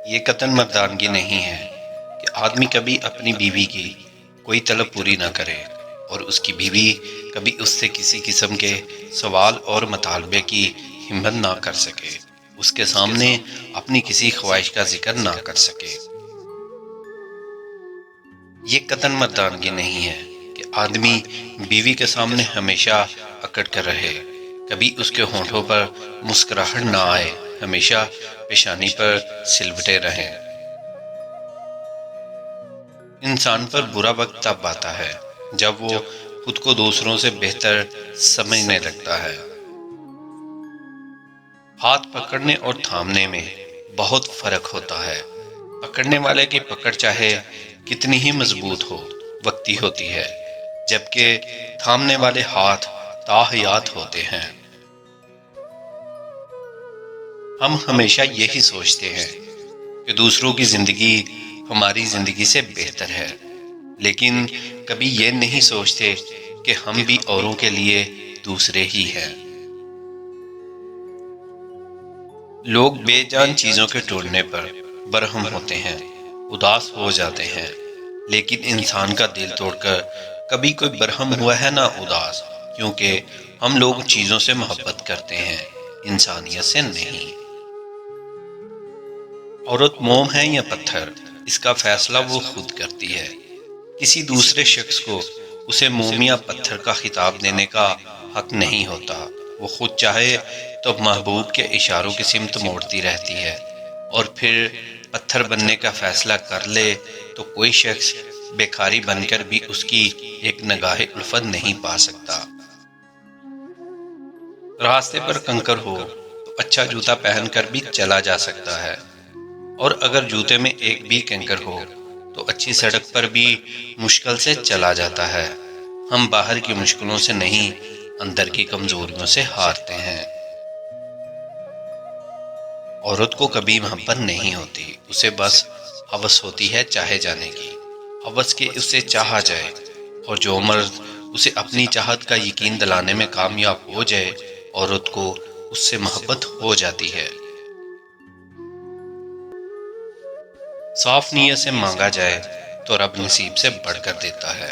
یہ قطعاً مردانگی نہیں ہے کہ آدمی کبھی اپنی بیوی کی کوئی طلب پوری نہ کرے اور اس کی بیوی کبھی اس سے کسی قسم کے سوال اور مطالبے کی ہمت نہ کر سکے، اس کے سامنے اپنی کسی خواہش کا ذکر نہ کر سکے۔ یہ قطعاً مردانگی نہیں ہے کہ آدمی بیوی کے سامنے ہمیشہ اکڑ کر رہے، کبھی اس کے ہونٹوں پر مسکراہٹ نہ آئے، ہمیشہ پیشانی پر سلوٹے رہیں۔ انسان پر برا وقت تب آتا ہے جب وہ خود کو دوسروں سے بہتر سمجھنے لگتا ہے۔ ہاتھ پکڑنے اور تھامنے میں بہت فرق ہوتا ہے۔ پکڑنے والے کی پکڑ چاہے کتنی ہی مضبوط ہو، وقتی ہوتی ہے، جبکہ تھامنے والے ہاتھ تاحیات ہوتے ہیں۔ ہم ہمیشہ یہی سوچتے ہیں کہ دوسروں کی زندگی ہماری زندگی سے بہتر ہے، لیکن کبھی یہ نہیں سوچتے کہ ہم بھی اوروں کے لیے دوسرے ہی ہیں۔ لوگ بے جان چیزوں کے ٹوٹنے پر برہم ہوتے ہیں، اداس ہو جاتے ہیں، لیکن انسان کا دل توڑ کر کبھی کوئی برہم ہوا ہے نہ اداس، کیونکہ ہم لوگ چیزوں سے محبت کرتے ہیں، انسانیت سے نہیں۔ عورت موم ہے یا پتھر، اس کا فیصلہ وہ خود کرتی ہے۔ کسی دوسرے شخص کو اسے موم یا پتھر کا خطاب دینے کا حق نہیں ہوتا۔ وہ خود چاہے تو محبوب کے اشاروں کی سمت موڑتی رہتی ہے، اور پھر پتھر بننے کا فیصلہ کر لے تو کوئی شخص بیکاری بن کر بھی اس کی ایک نگاہ الفت نہیں پا سکتا۔ راستے پر کنکر ہو تو اچھا جوتا پہن کر بھی چلا جا سکتا ہے، اور اگر جوتے میں ایک بھی کنکر ہو تو اچھی سڑک پر بھی مشکل سے چلا جاتا ہے۔ ہم باہر کی مشکلوں سے نہیں، اندر کی کمزوریوں سے ہارتے ہیں۔ عورت کو کبھی محبت نہیں ہوتی، اسے بس ہوس ہوتی ہے چاہے جانے کی، ہوس کہ اسے چاہا جائے، اور جو مرد اسے اپنی چاہت کا یقین دلانے میں کامیاب ہو جائے، عورت کو اس سے محبت ہو جاتی ہے۔ صاف نیت سے مانگا جائے تو رب نصیب سے بڑھ کر دیتا ہے۔